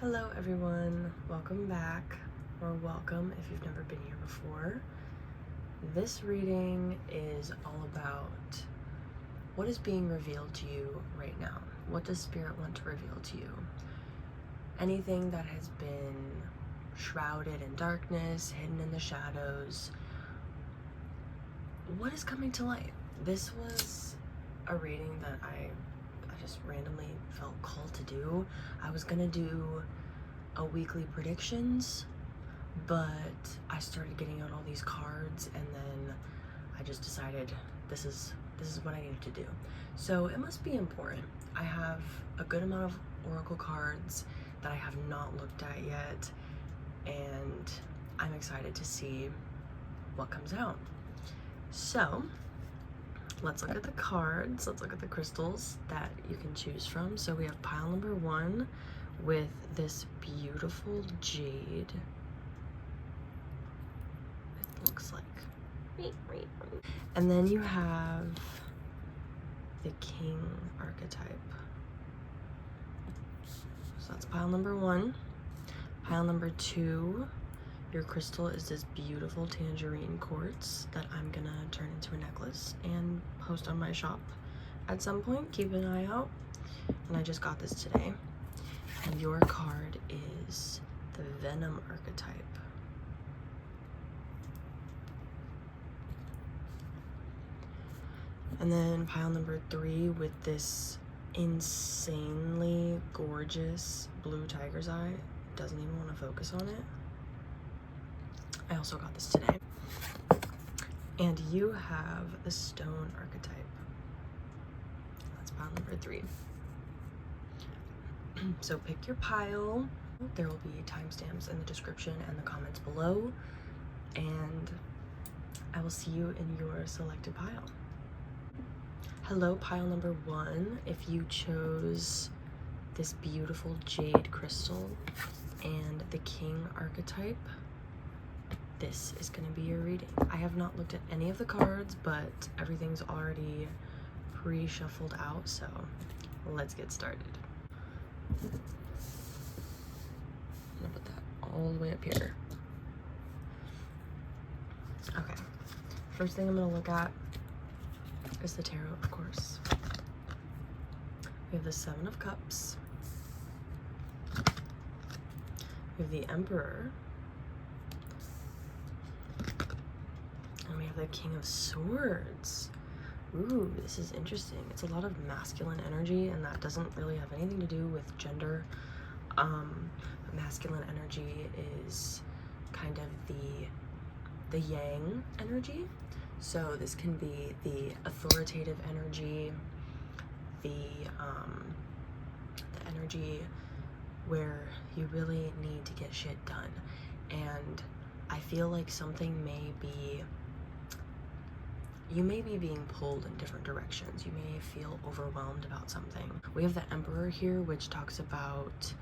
Hello everyone, welcome back, or welcome if you've never been here before. This reading is all about what is being revealed to you right now. What does Spirit want to reveal to you? Anything that has been shrouded in darkness, hidden in the shadows, what is coming to light? This was a reading that I just randomly felt called to do. I was gonna do a weekly predictions, but I started getting out all these cards, and then I just decided this is what I needed to do. So it must be important. I have a good amount of oracle cards that I have not looked at yet, and I'm excited to see what comes out. So let's look at the cards. Let's look at the crystals that you can choose from. So we have pile number 1 with this beautiful jade. It looks like. And then you have the king archetype. So that's pile number 1. Pile number 2. Your crystal is this beautiful tangerine quartz that I'm gonna turn into a necklace and post on my shop at some point. Keep an eye out. And I just got this today. And your card is the venom archetype. And then pile number 3 with this insanely gorgeous blue tiger's eye. Doesn't even want to focus on it. I also got this today. And you have the stone archetype. That's pile number 3. So pick your pile. There will be timestamps in the description and the comments below. And I will see you in your selected pile. Hello, pile number 1. If you chose this beautiful jade crystal and the king archetype, this is going to be your reading. I have not looked at any of the cards, but everything's already pre-shuffled out, so let's get started. I'm gonna put that all the way up here. Okay, first thing I'm gonna look at is the tarot, of course. We have the 7 of Cups. We have the Emperor. And we have the King of Swords. Ooh, this is interesting. It's a lot of masculine energy, and that doesn't really have anything to do with gender. Masculine energy is kind of the yang energy. So this can be the authoritative energy, the energy where you really need to get shit done. And I feel like you may be being pulled in different directions. You may feel overwhelmed about something. We have the Emperor here, which talks about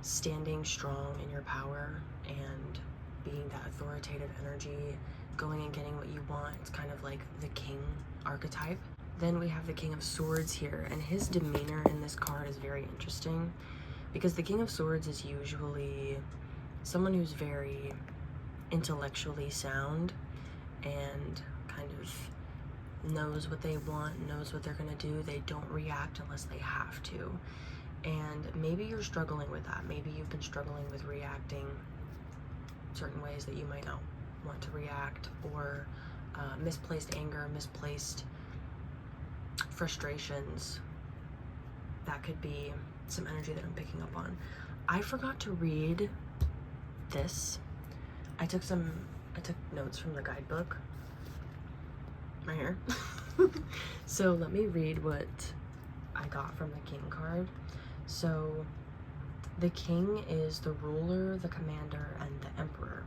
standing strong in your power and being that authoritative energy, going and getting what you want. It's kind of like the king archetype. Then we have the King of Swords here, and his demeanor in this card is very interesting because the King of Swords is usually someone who's very intellectually sound and kind of knows what they want, knows what they're gonna do. They don't react unless they have to. And maybe you're struggling with that. Maybe you've been struggling with reacting certain ways that you might not want to react, or misplaced anger, misplaced frustrations. That could be some energy that I'm picking up on. I forgot to read this. I took notes from the guidebook right here. So let me read what I got from the king card. So the king is the ruler, the commander, and the emperor.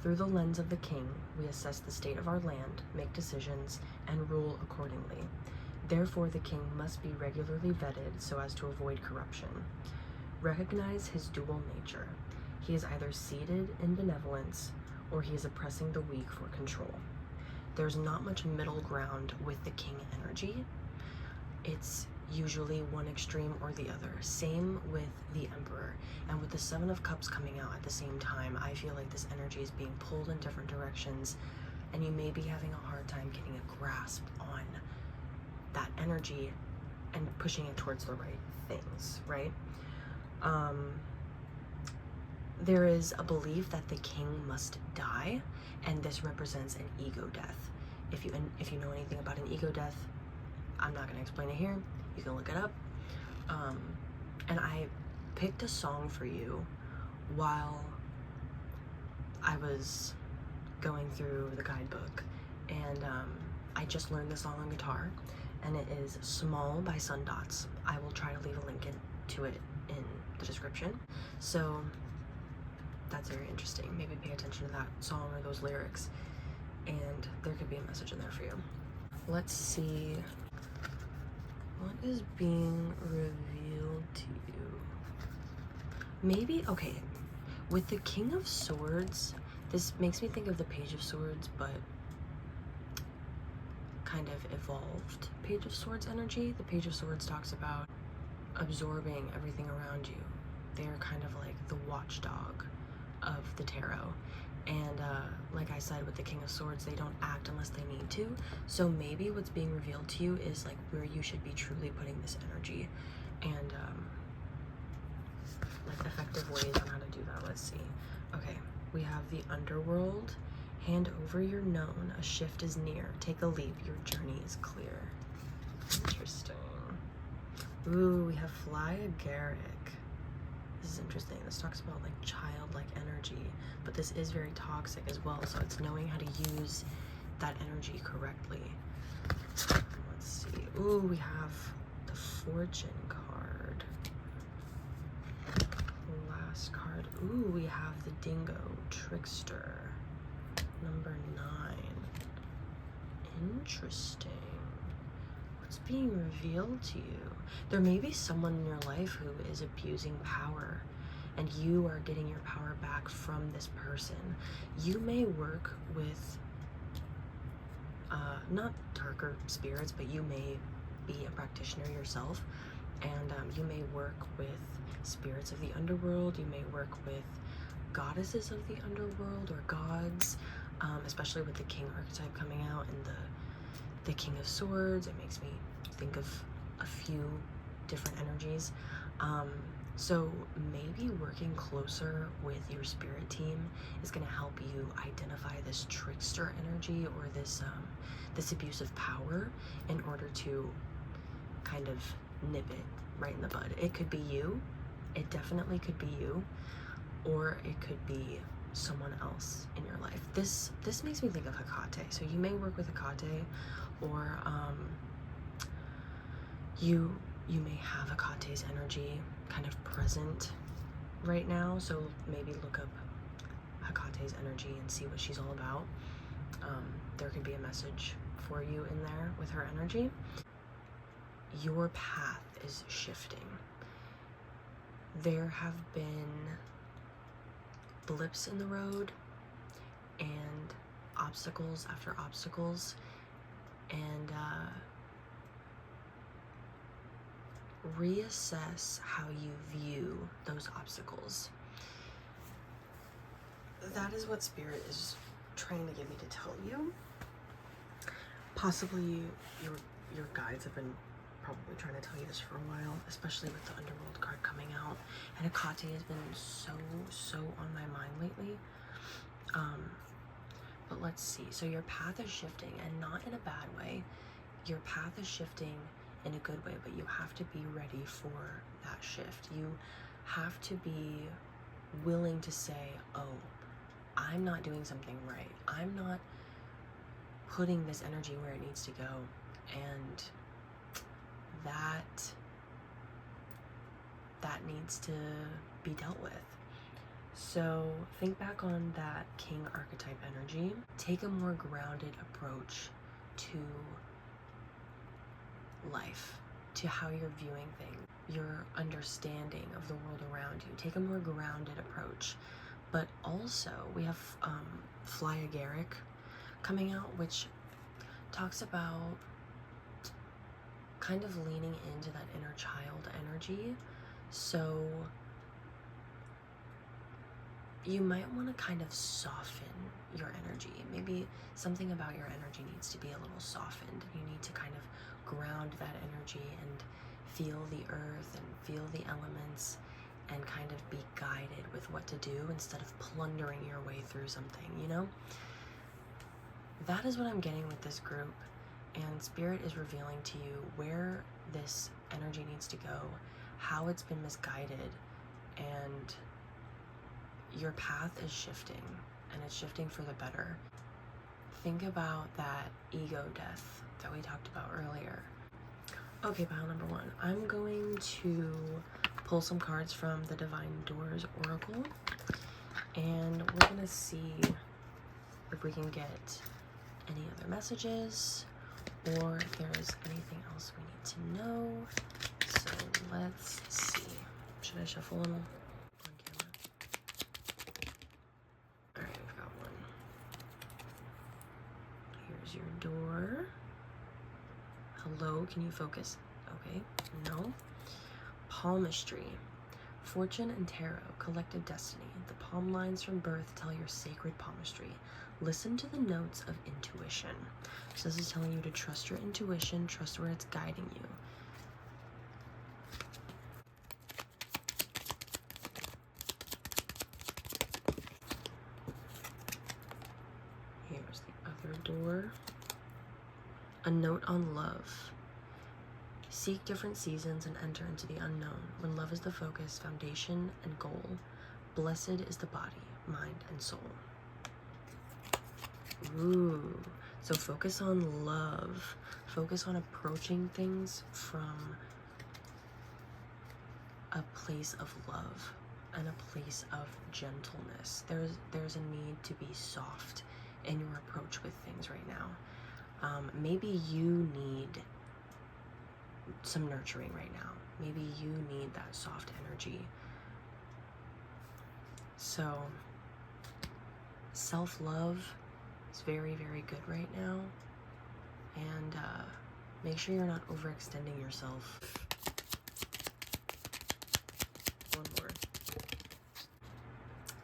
Through the lens of the king, we assess the state of our land, make decisions, and rule accordingly. Therefore, the king must be regularly vetted so as to avoid corruption. Recognize his dual nature. He is either seated in benevolence, or he is oppressing the weak for control. There's not much middle ground with the king energy. It's usually one extreme or the other. Same with the Emperor. And with the Seven of Cups coming out at the same time, I feel like this energy is being pulled in different directions, and you may be having a hard time getting a grasp on that energy and pushing it towards the right things, right? There is a belief that the king must die, and this represents an ego death. If you know anything about an ego death, I'm not going to explain it here. You can look it up. And I picked a song for you while I was going through the guidebook, and I just learned the song on guitar, and it is Small by Sundots. I will try to leave a link to it in the description. So that's very interesting. Maybe pay attention to that song or those lyrics, and there could be a message in there for you. Let's see what is being revealed to you. Maybe, okay, with the King of Swords, this makes me think of the Page of Swords, but kind of evolved Page of Swords energy. The Page of Swords talks about absorbing everything around you. They're kind of like the watchdog of the tarot. And like I said, with the King of Swords, they don't act unless they need to. So maybe what's being revealed to you is like where you should be truly putting this energy, and like effective ways on how to do that. Let's see. Okay, we have the Underworld. Hand over your known, a shift is near. Take a leap, your journey is clear. Interesting. Ooh, we have Fly Agaric. This is interesting. This talks about like childlike energy, but this is very toxic as well, so it's knowing how to use that energy correctly. Let's see. Ooh, we have the Fortune card. Last card. Ooh, we have the Dingo Trickster. Number 9. Interesting. What's being revealed to you? There may be someone in your life who is abusing power, and you are getting your power back from this person. You may work with not darker spirits, but you may be a practitioner yourself, and you may work with spirits of the underworld. You may work with goddesses of the underworld or gods, especially with the king archetype coming out and the King of Swords. It makes me think of a few different energies. So maybe working closer with your spirit team is going to help you identify this trickster energy or this this abusive power in order to kind of nip it right in the bud. It could be you. It definitely could be you, or it could be someone else in your life. This makes me think of Hecate. So you may work with Hecate, or you may have Hecate's energy kind of present right now. So maybe look up Hecate's energy and see what she's all about. There could be a message for you in there with her energy. Your path is shifting. There have been blips in the road and obstacles after obstacles, and reassess how you view those obstacles. That is what Spirit is trying to get me to tell you. Possibly your guides have been probably trying to tell you this for a while, especially with the Underworld card coming out. And Hecate has been so on my mind lately. But let's see. So your path is shifting, and not in a bad way. Your path is shifting in a good way, but you have to be ready for that shift. You have to be willing to say, oh, I'm not doing something right. I'm not putting this energy where it needs to go. And that needs to be dealt with. So think back on that king archetype energy. Take a more grounded approach to life, to how you're viewing things, your understanding of the world around you. Take a more grounded approach. But also we have Fly Agaric coming out, which talks about kind of leaning into that inner child energy. So you might want to kind of soften your energy. Maybe something about your energy needs to be a little softened. You need to kind of ground that energy and feel the earth and feel the elements and kind of be guided with what to do instead of plundering your way through something, you know? That is what I'm getting with this group, and Spirit is revealing to you where this energy needs to go, how it's been misguided, and your path is shifting, and it's shifting for the better. Think about that ego death that we talked about earlier. Okay, pile number 1. I'm going to pull some cards from the Divine Doors Oracle, and we're gonna see if we can get any other messages or if there's anything else we need to know. So let's see. Should I shuffle them on camera? Alright, we've got one. Here's your door. Hello, can you focus? Okay, no. Palmistry. Fortune and tarot, collective destiny. The palm lines from birth tell your sacred palmistry. Listen to the notes of intuition. So this is telling you to trust your intuition, trust where it's guiding you. Here's the other door. A note on love. Seek different seasons and enter into the unknown. When love is the focus, foundation, and goal, blessed is the body, mind, and soul. Ooh, so focus on love. Focus on approaching things from a place of love and a place of gentleness. There's a need to be soft in your approach with things right now. Maybe you need some nurturing right now. Maybe you need that soft energy. So self-love is very, very good right now. And make sure you're not overextending yourself. One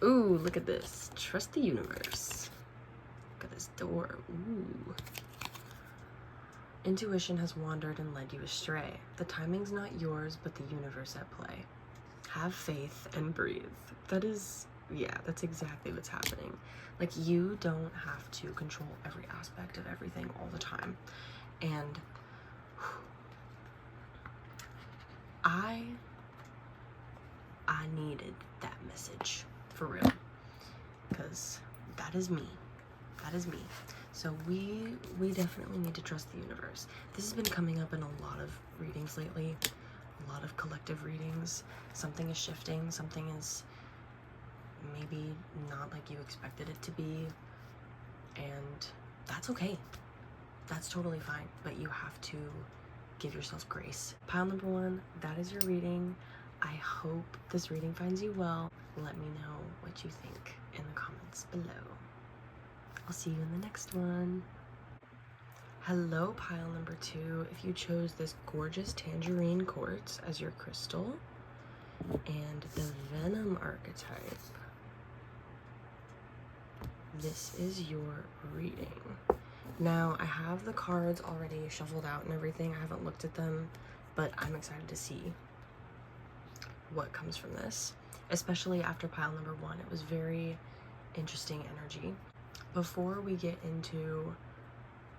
more. Ooh, look at this. Trust the universe. Look at this door. Ooh. Intuition has wandered and led you astray. The timing's not yours, but the universe at play. Have faith and breathe. That's exactly what's happening. Like, you don't have to control every aspect of everything all the time. And I needed that message, for real. Because that is me. That is me. So we definitely need to trust the universe. This has been coming up in a lot of readings lately, a lot of collective readings. Something is shifting, something is maybe not like you expected it to be, and that's okay. That's totally fine, but you have to give yourself grace. Pile number 1, that is your reading. I hope this reading finds you well. Let me know what you think in the comments below. I'll see you in the next one. Hello, pile number 2. If you chose this gorgeous tangerine quartz as your crystal and the Venom archetype, this is your reading. Now, I have the cards already shuffled out and everything. I haven't looked at them, but I'm excited to see what comes from this, especially after pile number 1. It was very interesting energy. Before we get into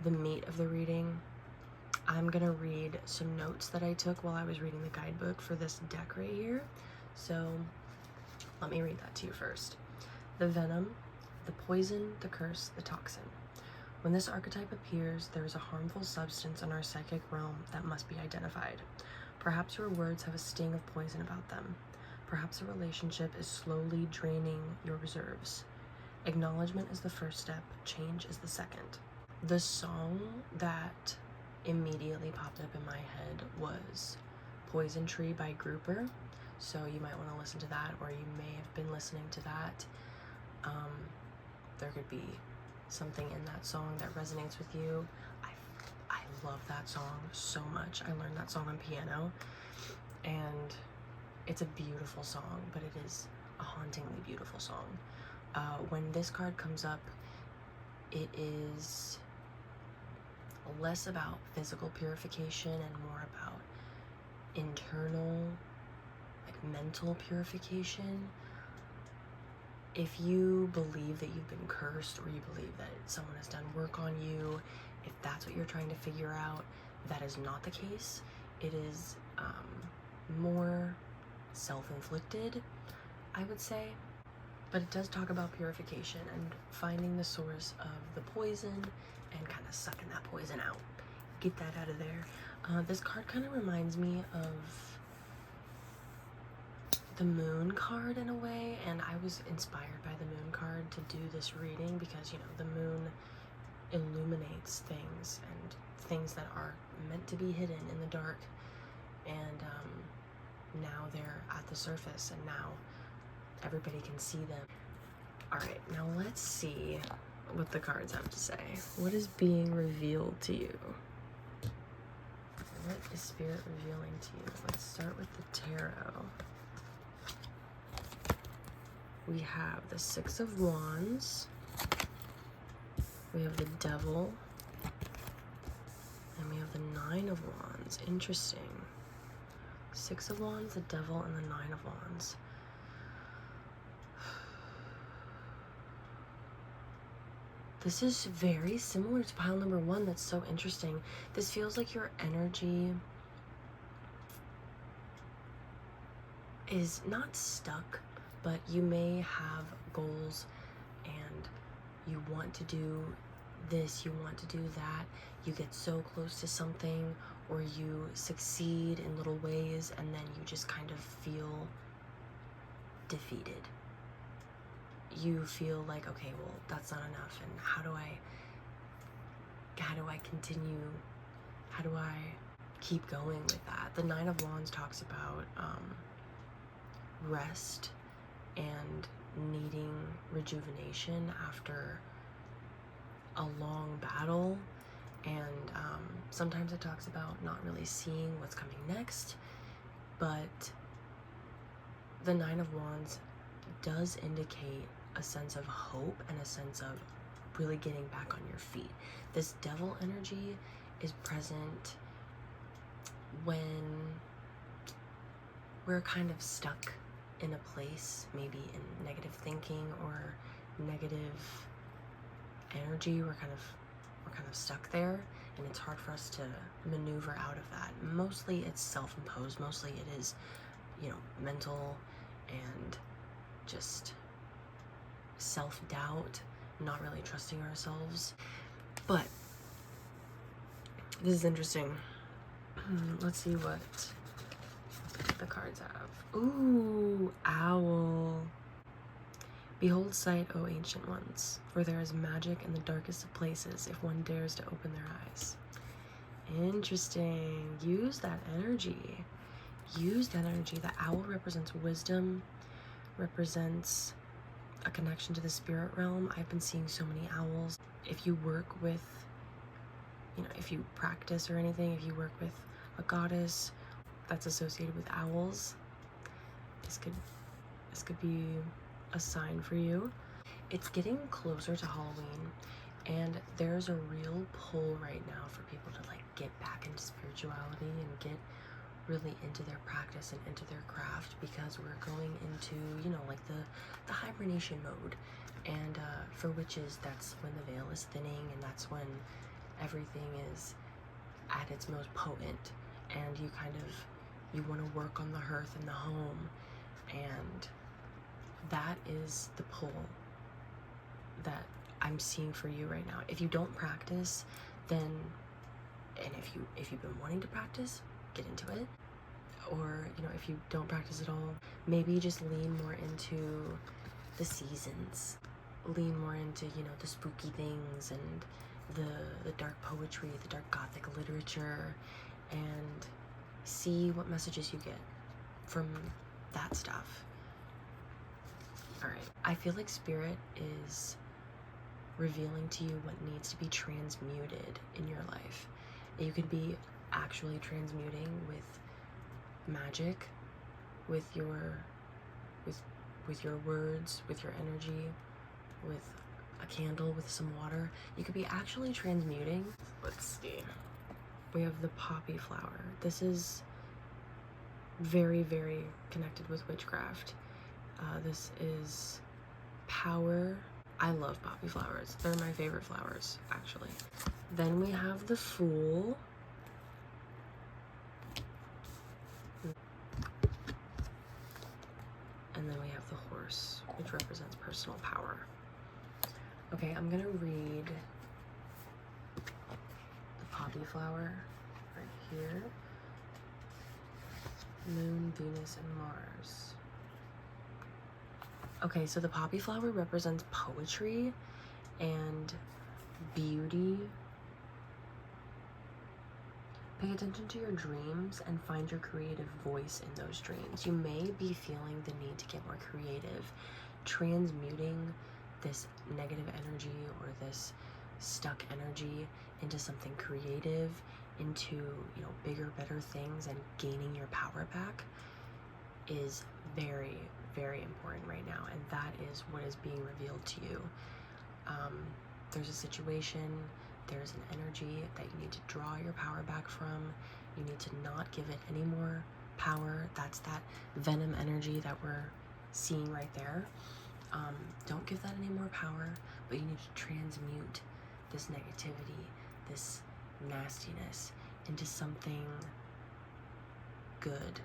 the meat of the reading, I'm gonna read some notes that I took while I was reading the guidebook for this deck right here. So let me read that to you first. The venom, the poison, the curse, the toxin. When this archetype appears, there is a harmful substance in our psychic realm that must be identified. Perhaps your words have a sting of poison about them. Perhaps a relationship is slowly draining your reserves. Acknowledgement is the first step, change is the second. The song that immediately popped up in my head was Poison Tree by Grouper, so you might want to listen to that, or you may have been listening to that. There could be something in that song that resonates with you. I love that song so much. I learned that song on piano, and it's a beautiful song, but it is a hauntingly beautiful song. When this card comes up, it is less about physical purification and more about internal, like mental purification. If you believe that you've been cursed, or you believe that someone has done work on you, if that's what you're trying to figure out, that is not the case. It is more self-inflicted, I would say. But it does talk about purification and finding the source of the poison and kind of sucking that poison out. Get that out of there. This card kind of reminds me of the moon card in a way, and I was inspired by the moon card to do this reading because, you know, the moon illuminates things and things that are meant to be hidden in the dark, and now they're at the surface, and now everybody can see them. All right, now let's see what the cards have to say. What is being revealed to you? What is Spirit revealing to you? Let's start with the tarot. We have the Six of Wands. We have the Devil. And we have the Nine of Wands. Interesting. Six of Wands, the Devil, and the Nine of Wands. This is very similar to pile number one. That's so interesting. This feels like your energy is not stuck, but you may have goals and you want to do this, you want to do that. You get so close to something, or you succeed in little ways, and then you just kind of feel defeated. You feel like, okay, well, that's not enough, and how do I continue? How do I keep going with that? The Nine of Wands talks about rest and needing rejuvenation after a long battle, and sometimes it talks about not really seeing what's coming next, but the Nine of Wands does indicate a sense of hope and a sense of really getting back on your feet. This Devil energy is present when we're kind of stuck in a place, maybe in negative thinking or negative energy. We're kind of stuck there, and it's hard for us to maneuver out of that. Mostly it's self-imposed. Mostly it is, you know, mental and just self-doubt, not really trusting ourselves. But this is interesting. Let's see what the cards have. Ooh, Owl. Behold sight, O ancient ones, for there is magic in the darkest of places if one dares to open their eyes. Interesting. Use that energy. Use that energy. The owl represents wisdom, represents a connection to the spirit realm. I've been seeing so many owls. If you work with, you know, if you practice or anything, if you work with a goddess that's associated with owls, this could be a sign for you. It's getting closer to Halloween, and there's a real pull right now for people to like get back into spirituality and get really into their practice and into their craft, because we're going into, you know, like the hibernation mode, and for witches, that's when the veil is thinning, and that's when everything is at its most potent, and you want to work on the hearth in the home, and that is the pull that I'm seeing for you right now. If you don't practice, then, and if you've been wanting to practice, get into it. Or, you know, if you don't practice at all, maybe just lean more into the seasons, lean more into, you know, the spooky things and the dark poetry, the dark gothic literature, and see what messages you get from that stuff. All right, I feel like Spirit is revealing to you what needs to be transmuted in your life. You could be actually transmuting with magic, with your words, with your energy, with a candle, with some water. You could be actually transmuting. Let's see. We have the poppy flower. This is very, very connected with witchcraft. This is power. I love poppy flowers. They're my favorite flowers, actually. Then we have the Fool. And then we have the Horse, which represents personal power. Okay, I'm gonna read the poppy flower right here. Moon, Venus, and Mars. Okay, so the poppy flower represents poetry and beauty. Pay attention to your dreams and find your creative voice in those dreams. You may be feeling the need to get more creative, transmuting this negative energy or this stuck energy into something creative, into, you know, bigger, better things, and gaining your power back is very, very important right now, and that is what is being revealed to you. There's a situation, there's an energy that you need to draw your power back from. You need to not give it any more power. That's that venom energy that we're seeing right there. Don't give that any more power, but you need to transmute this negativity, this nastiness, into something good,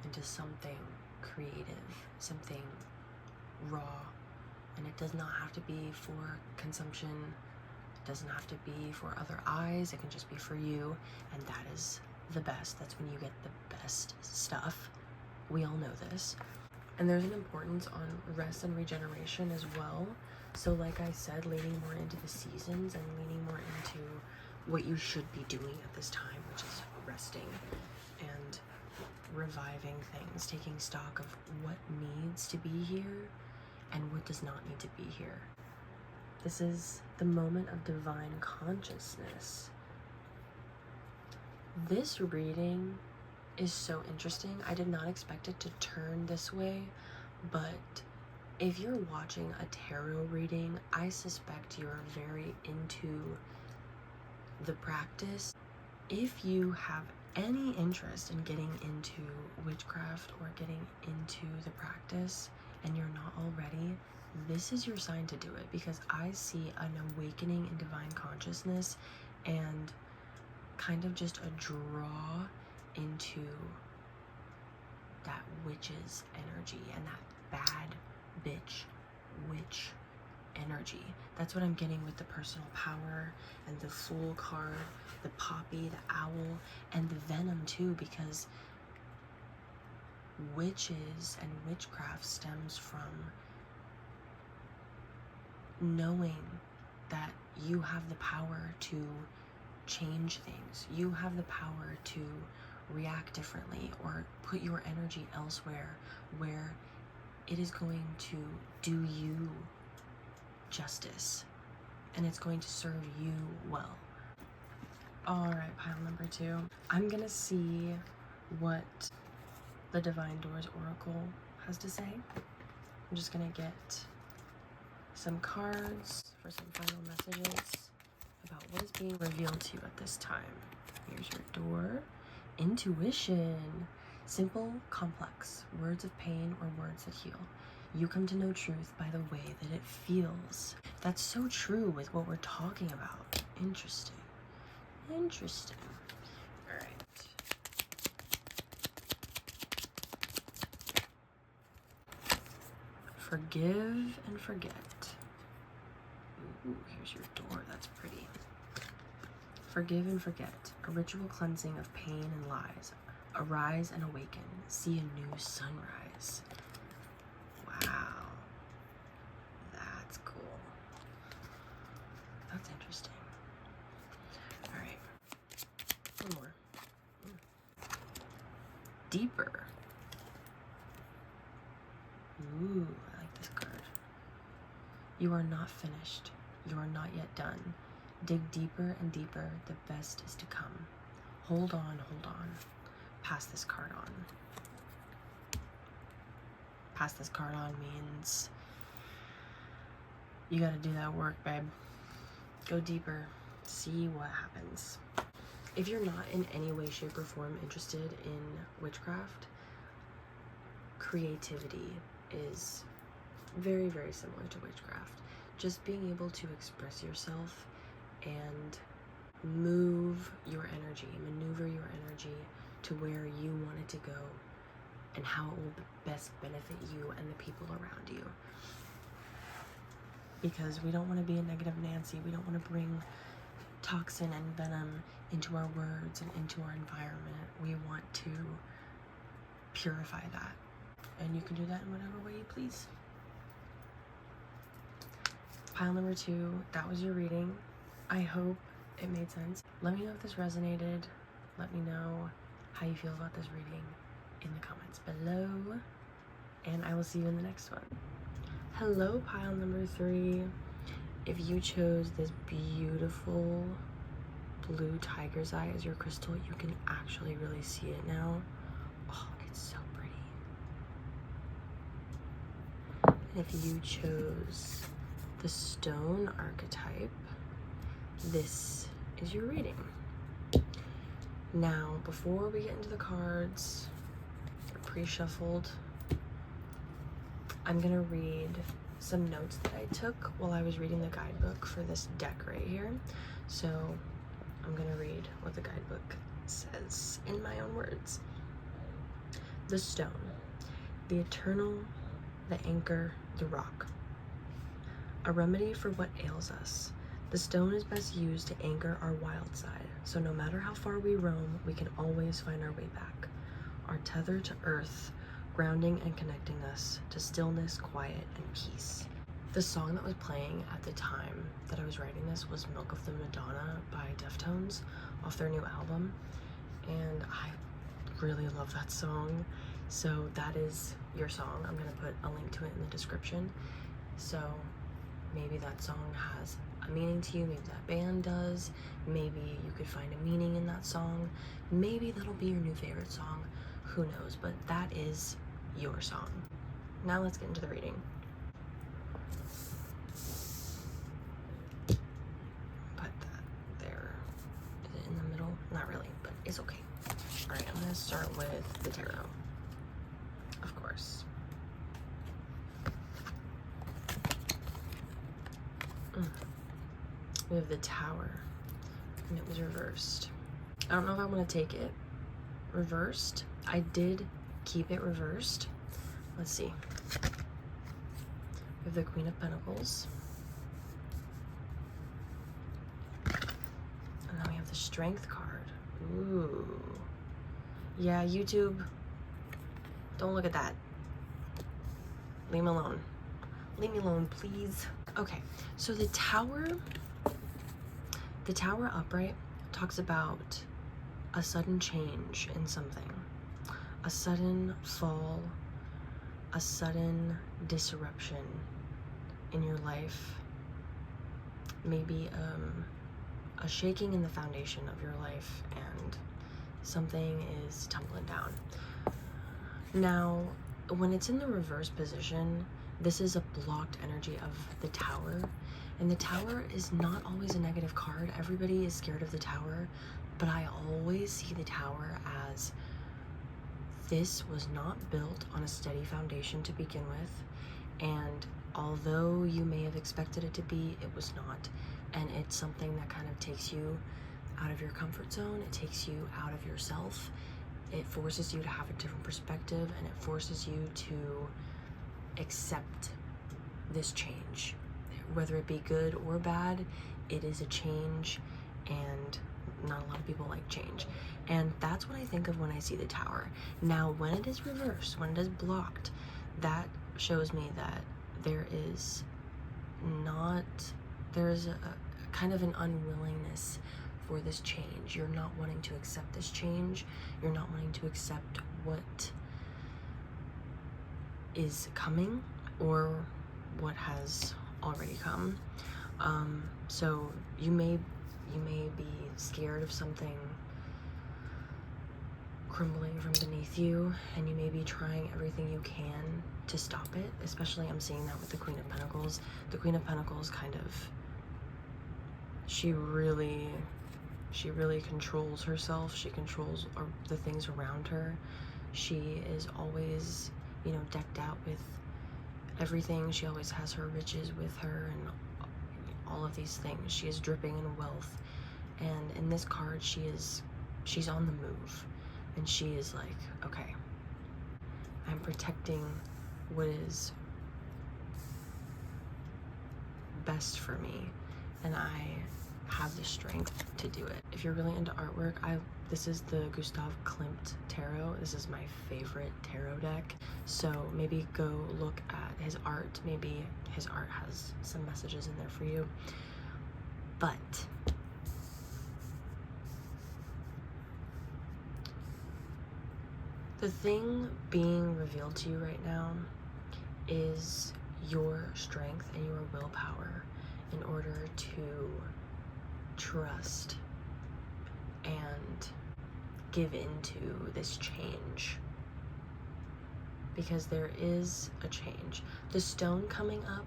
into something creative, something raw. And it does not have to be for consumption. It doesn't have to be for other eyes. It can just be for you, and that is the best. That's when you get the best stuff. We all know this. And there's an importance on rest and regeneration as well. So like I said, leaning more into the seasons and leaning more into what you should be doing at this time, which is resting and reviving things, taking stock of what needs to be here and what does not need to be here. This is the moment of divine consciousness. This reading is so interesting. I did not expect it to turn this way, but if you're watching a tarot reading, I suspect you're very into the practice. If you have any interest in getting into witchcraft or getting into the practice and you're not already, this is your sign to do it, because I see an awakening in divine consciousness and kind of just a draw into that witch's energy and that bad bitch witch energy. That's what I'm getting with the personal power and the Fool card, the poppy, the owl, and the venom too, because witches and witchcraft stems from knowing that you have the power to change things. You have the power to react differently or put your energy elsewhere where it is going to do you justice and it's going to serve you well. All right, pile number 2. I'm gonna see what the Divine Doors Oracle has to say. I'm just gonna get some cards for some final messages about what is being revealed to you at this time. Here's your door. Intuition. Simple, complex. Words of pain or words that heal. You come to know truth by the way that it feels. That's so true with what we're talking about. Interesting. Interesting. All right. Forgive and forget. Ooh, here's your door. That's pretty. Forgive and forget. A ritual cleansing of pain and lies. Arise and awaken. See a new sunrise. Wow. That's cool. That's interesting. All right. One more. Deeper. Ooh, I like this card. You are not finished. You are not yet done. Dig deeper and deeper. The best is to come. Hold on, hold on. Pass this card on. Pass this card on means you gotta do that work, babe. Go deeper. See what happens. If you're not in any way, shape, or form interested in witchcraft, creativity is very, very similar to witchcraft. Just being able to express yourself and move your energy, maneuver your energy to where you want it to go and how it will best benefit you and the people around you. Because we don't want to be a negative Nancy. We don't want to bring toxin and venom into our words and into our environment. We want to purify that. And you can do that in whatever way you please. Pile number 2, that was your reading. I hope it made sense. Let me know if this resonated. Let me know how you feel about this reading in the comments below. And I will see you in the next one. Hello, pile number 3. If you chose this beautiful blue tiger's eye as your crystal, you can actually really see it now. Oh, it's so pretty. And if you chose the stone archetype, this is your reading. Now, before we get into the cards, they're pre-shuffled, I'm gonna read some notes that I took while I was reading the guidebook for this deck right here. So I'm gonna read what the guidebook says in my own words. The stone, the eternal, the anchor, the rock. A remedy for what ails us. The stone is best used to anchor our wild side, so no matter how far we roam, we can always find our way back. Our tether to earth, grounding and connecting us to stillness, quiet, and peace. The song that was playing at the time that I was writing this was Milk of the Madonna by Deftones off their new album, and I really love that song. So that is your song. I'm gonna put a link to it in the description. So maybe that song has a meaning to you, maybe that band does, maybe you could find a meaning in that song, maybe that'll be your new favorite song, who knows, but that is your song. Now let's get into the reading. Put that there. Is it in the middle? Not really, but it's okay. All right, I'm gonna start with the tarot, of course. We have the Tower, and it was reversed. I don't know if I want to take it reversed. I did keep it reversed. Let's see. We have the Queen of Pentacles. And then we have the Strength card. Ooh. Yeah, YouTube, don't look at that. Leave me alone. Leave me alone, please. Okay, so the Tower upright talks about a sudden change in something, a sudden fall, a sudden disruption in your life, maybe a shaking in the foundation of your life, and something is tumbling down. Now, when it's in the reverse position, this is a blocked energy of the Tower, and the Tower is not always a negative card. Everybody is scared of the Tower, but I always see the Tower as this was not built on a steady foundation to begin with, and although you may have expected it to be, it was not. And it's something that kind of takes you out of your comfort zone. It takes you out of yourself. It forces you to have a different perspective, and it forces you to accept this change. Whether it be good or bad, it is a change, and not a lot of people like change. And that's what I think of when I see the Tower. Now, when it is reversed, when it is blocked, that shows me that there is a kind of an unwillingness for this change. You're not wanting to accept this change. You're not wanting to accept what is coming or what has already come. So you may be scared of something crumbling from beneath you, and you may be trying everything you can to stop it. Especially I'm seeing that with the Queen of Pentacles. The Queen of Pentacles kind of, she really controls herself. She controls the things around her. She is always, you know, decked out with everything. She always has her riches with her and all of these things. She is dripping in wealth. And in this card, she's on the move. And she is like, okay, I'm protecting what is best for me. And I have the strength to do it. If you're really into artwork, this is the Gustav Klimt Tarot. This is my favorite tarot deck. So maybe go look at his art. Maybe his art has some messages in there for you. But the thing being revealed to you right now is your strength and your willpower in order to trust and give into this change. Because there is a change. The stone coming up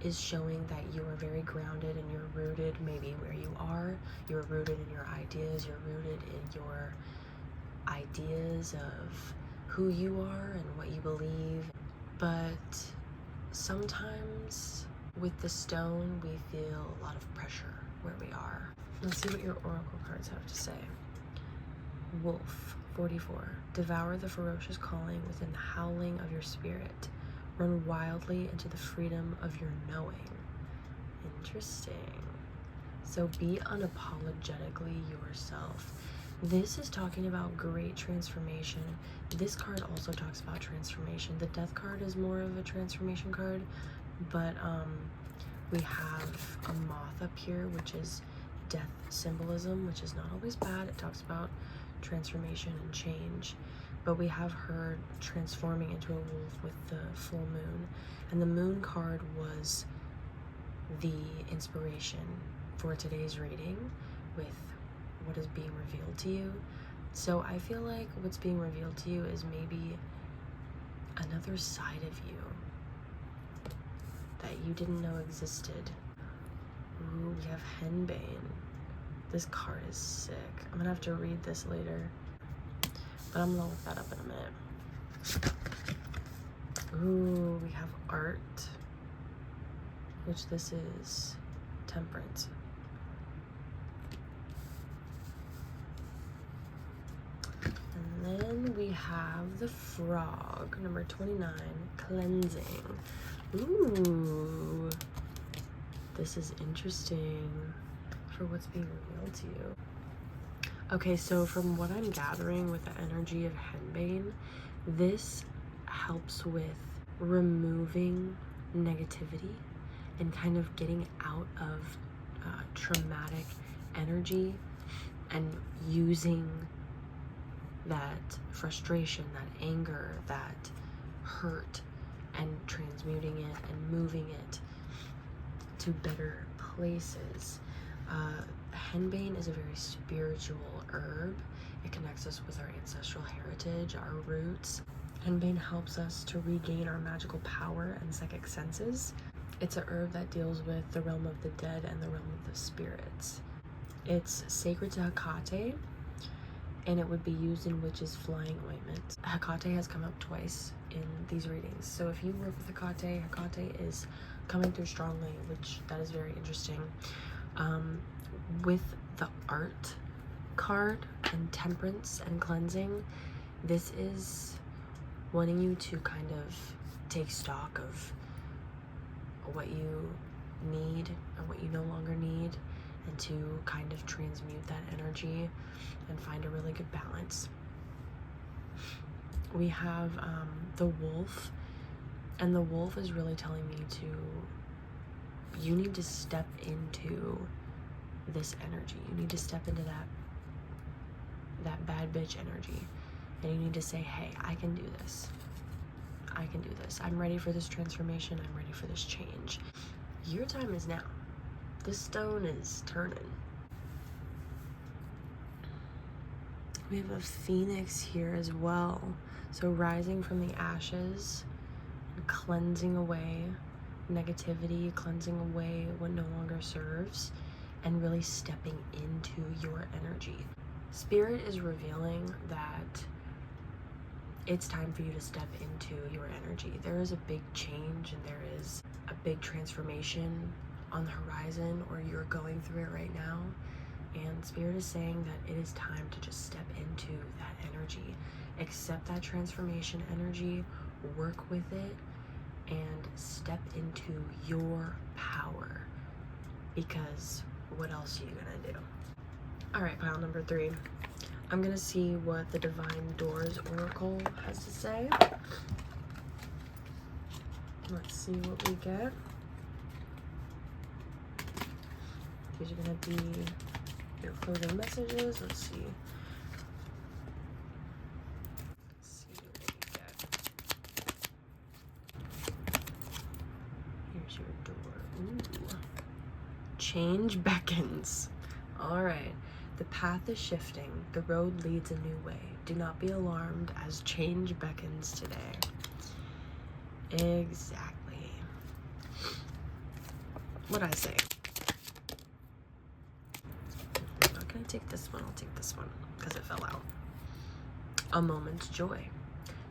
is showing that you are very grounded and you're rooted maybe where you are. You're rooted in your ideas. You're rooted in your ideas of who you are and what you believe. But sometimes with the stone, we feel a lot of pressure where we are. Let's see what your oracle cards have to say. Wolf, 44. Devour the ferocious calling within the howling of your spirit. Run wildly into the freedom of your knowing. Interesting. So be unapologetically yourself. This is talking about great transformation. This card also talks about transformation. The Death card is more of a transformation card, but we have a moth up here, which is death symbolism, which is not always bad. It talks about transformation and change. But we have her transforming into a wolf with the full moon. And the moon card was the inspiration for today's reading with what is being revealed to you. So I feel like what's being revealed to you is maybe another side of you that you didn't know existed. Ooh, we have Henbane. This card is sick. I'm gonna have to read this later, but I'm gonna look that up in a minute. Ooh, we have art, which this is Temperance. And then we have the Frog, number 29, Cleansing. Ooh, this is interesting for what's being revealed to you. Okay, so from what I'm gathering with the energy of Henbane, this helps with removing negativity and kind of getting out of traumatic energy and using that frustration, that anger, that hurt, and transmuting it and moving it to better places. Henbane is a very spiritual herb. It connects us with our ancestral heritage, our roots. Henbane helps us to regain our magical power and psychic senses. It's a herb that deals with the realm of the dead and the realm of the spirits. It's sacred to Hecate, and it would be used in witches' flying ointment. Hecate has come up twice in these readings. So if you work with Hecate, Hecate is coming through strongly, which that is very interesting. With the art card and temperance and cleansing, this is wanting you to kind of take stock of what you need and what you no longer need, and to kind of transmute that energy and find a really good balance. We have the wolf, and the wolf is really telling me you need to step into this energy. You need to step into that bad bitch energy, and you need to say, hey, I can do this. I can do this. I'm ready for this transformation. I'm ready for this change. Your time is now. This stone is turning. We have a phoenix here as well. So rising from the ashes and cleansing away negativity, cleansing away what no longer serves, and really stepping into your energy. Spirit is revealing that it's time for you to step into your energy. There is a big change and there is a big transformation on the horizon, or you're going through it right now. And Spirit is saying that it is time to just step into that energy. Accept that transformation energy, work with it, and step into your power. Because what else are you gonna do? All right, pile number 3. I'm gonna see what the Divine Doors Oracle has to say. Let's see what we get. These are gonna be your closing messages. Let's see. Let's see what we get. Here's your door. Ooh. Change beckons. All right. The path is shifting. The road leads a new way. Do not be alarmed as change beckons today. Exactly. What'd I say? I'm not gonna take this one. I'll take this one because it fell out. A moment's joy.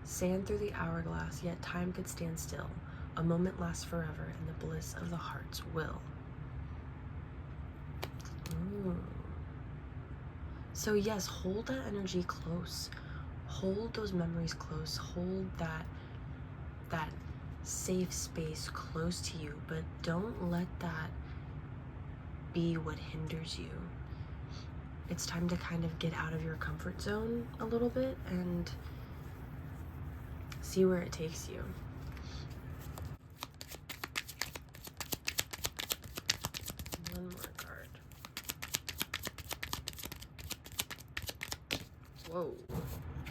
Sand through the hourglass, yet time could stand still. A moment lasts forever, and the bliss of the heart's will. Ooh. So yes, hold that energy close. Hold those memories close. Hold that safe space close to you, but don't let that be what hinders you. It's time to kind of get out of your comfort zone a little bit and see where it takes you. One more card. Whoa.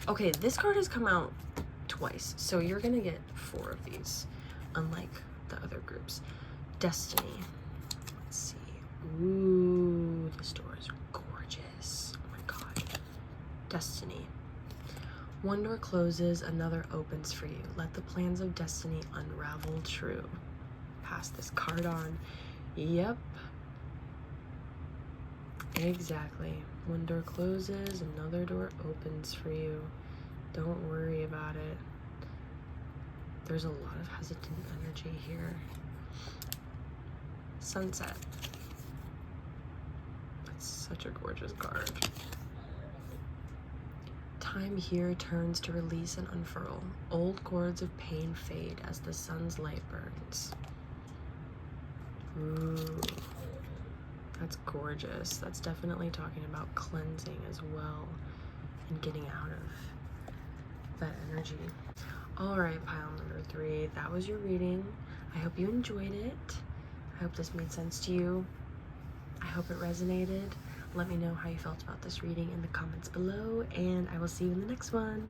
Okay, this card has come out twice, so you're gonna get 4 of these, unlike the other groups. Destiny. Let's see. Ooh, this door is gorgeous. Oh my god. Destiny. One door closes, another opens for you. Let the plans of destiny unravel true. Pass this card on. Yep. Exactly. One door closes, another door opens for you. Don't worry about it. There's a lot of hesitant energy here. Sunset. That's such a gorgeous card. Time here turns to release and unfurl. Old cords of pain fade as the sun's light burns. Ooh. That's gorgeous. That's definitely talking about cleansing as well and getting out of that energy. All right, pile number 3. That was your reading. I hope you enjoyed it. I hope this made sense to you. I hope it resonated. Let me know how you felt about this reading in the comments below, and I will see you in the next one.